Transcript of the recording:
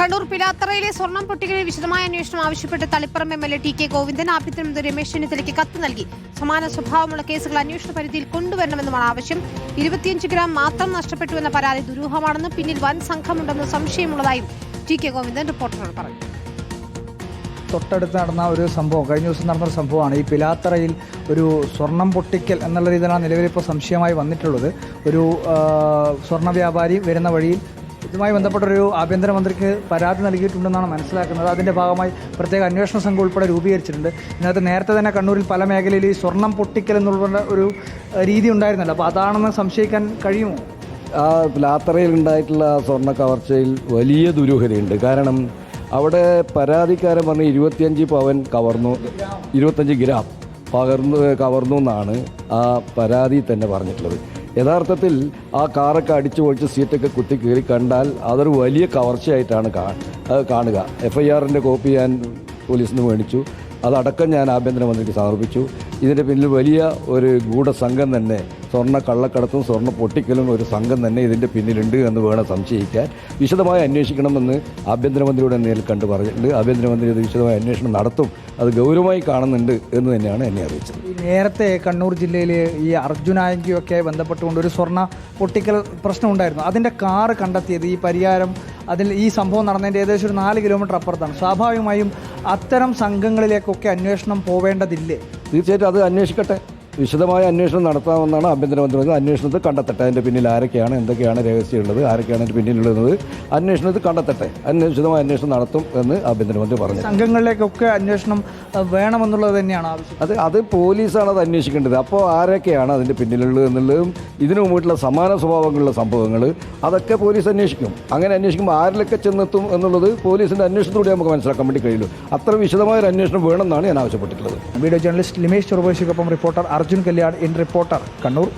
കണ്ണൂർ പിലാത്തറയിലെ സ്വർണം പൊട്ടിക്കലിൽ വിശദമായ അന്വേഷണം ആവശ്യപ്പെട്ട് Taliparamba MLA T K Govindan ആഭ്യന്തരമന്ത്രി രമേശ് ചെന്നിത്തലയ്ക്ക് കത്ത് നൽകി. സമാന സ്വഭാവമുള്ള കേസുകൾ അന്വേഷണ പരിധിയിൽ കൊണ്ടുവരണമെന്നുമാണ് ആവശ്യം. 25 ഗ്രാം മാത്രം നഷ്ടപ്പെട്ടുവെന്ന പരാതി ദുരൂഹമാണെന്നും പിന്നിൽ വൻ സംഘമുണ്ടെന്ന് സംശയമുള്ളതായും ടി കെ ഗോവിന്ദൻ റിപ്പോർട്ടറോട് പറഞ്ഞു. തൊട്ടടുത്ത് നടന്ന ഒരു സംഭവം, കഴിഞ്ഞ ദിവസം നടന്നൊരു സംഭവമാണ്. ഈ പിലാത്തറയിൽ ഒരു സ്വർണം പൊട്ടിക്കൽ എന്നുള്ള രീതിയിലാണ് നിലവിലിപ്പോൾ സംശയമായി വന്നിട്ടുള്ളത്. ഒരു സ്വർണ്ണ വ്യാപാരി വരുന്ന വഴിയിൽ ഇതുമായി ബന്ധപ്പെട്ടൊരു ആഭ്യന്തരമന്ത്രിക്ക് പരാതി നൽകിയിട്ടുണ്ടെന്നാണ് മനസ്സിലാക്കുന്നത്. അതിൻ്റെ ഭാഗമായി പ്രത്യേക അന്വേഷണ സംഘം ഉൾപ്പെടെ രൂപീകരിച്ചിട്ടുണ്ട്. ഇതിനകത്ത് നേരത്തെ തന്നെ കണ്ണൂരിൽ പല മേഖലയിൽ ഈ സ്വർണം പൊട്ടിക്കൽ എന്നുള്ള ഒരു രീതി ഉണ്ടായിരുന്നല്ലോ. അപ്പോൾ അതാണെന്ന് സംശയിക്കാൻ കഴിയുമോ? ആ പിലാത്തറയിൽ ഉണ്ടായിട്ടുള്ള സ്വർണ്ണ കവർച്ചയിൽ വലിയ ദുരൂഹതയുണ്ട്. കാരണം അവിടെ പരാതിക്കാരൻ പറഞ്ഞ് 25 പവൻ കവർന്നു, 25 ഗ്രാം കവർന്നു എന്നാണ് ആ പരാതി തന്നെ പറഞ്ഞിട്ടുള്ളത്. യഥാർത്ഥത്തിൽ ആ കാറൊക്കെ അടിച്ചു പൊളിച്ച് സീറ്റൊക്കെ കുത്തി കയറി കണ്ടാൽ അതൊരു വലിയ കവർച്ചയായിട്ടാണ് കാണുക. FIR-ൻ്റെ കോപ്പി ഞാൻ പോലീസിന് മേടിച്ചു. അതടക്കം ഞാൻ ആഭ്യന്തരമന്ത്രിക്ക് സമർപ്പിച്ചു. ഇതിൻ്റെ പിന്നിൽ വലിയ ഒരു ഗൂഢസംഘം തന്നെ, സ്വർണ്ണ കള്ളക്കടത്തും സ്വർണ്ണ പൊട്ടിക്കലും ഒരു സംഘം തന്നെ ഇതിൻ്റെ പിന്നിലുണ്ട് എന്ന് വേണം സംശയിക്കാൻ. വിശദമായി അന്വേഷിക്കണമെന്ന് ആഭ്യന്തരമന്ത്രിയുടെ നേരിൽ കണ്ടു പറഞ്ഞിട്ടുണ്ട്. ആഭ്യന്തരമന്ത്രി അത് വിശദമായ അന്വേഷണം നടത്തും, അത് ഗൗരവമായി കാണുന്നുണ്ട് എന്ന് തന്നെയാണ് എന്നെ അറിയിച്ചത്. നേരത്തെ കണ്ണൂർ ജില്ലയിൽ ഈ അർജുനാങ്കിയൊക്കെ ബന്ധപ്പെട്ടുകൊണ്ട് ഒരു സ്വർണ്ണ പൊട്ടിക്കൽ പ്രശ്നമുണ്ടായിരുന്നു. അതിൻ്റെ കാറ് കണ്ടെത്തിയത് ഈ പരിയാരം, അതിൽ ഈ സംഭവം നടന്നതിൻ്റെ ഏകദേശം ഒരു 4 കിലോമീറ്റർ അപ്പുറത്താണ്. സ്വാഭാവികമായും അത്തരം സംഘങ്ങളിലേക്കൊക്കെ അന്വേഷണം പോവേണ്ടതില്ലേ? തീർച്ചയായിട്ടും അത് അന്വേഷിക്കട്ടെ, വിശദമായ അന്വേഷണം നടത്താമെന്നാണ് ആഭ്യന്തരമന്ത്രി പറഞ്ഞത്. അന്വേഷണത്തിൽ കണ്ടെത്തട്ടെ അതിൻ്റെ പിന്നിൽ ആരൊക്കെയാണ്, എന്തൊക്കെയാണ് രഹസ്യമുള്ളത്, ആരൊക്കെയാണ് അതിൻ്റെ പിന്നിലുള്ളത്, അന്വേഷണത്തിൽ കണ്ടെത്തട്ടെ. വിശദമായ അന്വേഷണം നടത്തും എന്ന് ആഭ്യന്തരമന്ത്രി പറഞ്ഞു. സംഘങ്ങളിലേക്കൊക്കെ അന്വേഷണം വേണമെന്നുള്ളത് തന്നെയാണ് ആവശ്യം. അത് പോലീസാണ് അത് അന്വേഷിക്കേണ്ടത്. അപ്പോൾ ആരൊക്കെയാണ് അതിൻ്റെ പിന്നിലുള്ളത് എന്നുള്ളതും ഇതിനു മുമ്പിട്ടുള്ള സമാന സ്വഭാവങ്ങളുള്ള സംഭവങ്ങൾ അതൊക്കെ പോലീസ് അന്വേഷിക്കും. അങ്ങനെ അന്വേഷിക്കുമ്പോൾ ആരിലൊക്കെ ചെന്നെത്തും എന്നുള്ളത് പോലീസിൻ്റെ അന്വേഷണത്തിലൂടെ നമുക്ക് മനസ്സിലാക്കാൻ വേണ്ടി കഴിയുള്ളൂ. അത്ര വിശദമായൊരു അന്വേഷണം വേണമെന്നാണ് ഞാൻ ആവശ്യപ്പെട്ടിട്ടുള്ളത്. വീഡിയോ ജേർണലിസ്റ്റ് ലിമേഷ് ചെറുപേശിക്കൊപ്പം reporter Arjun Kalyan in reporter, Kannur.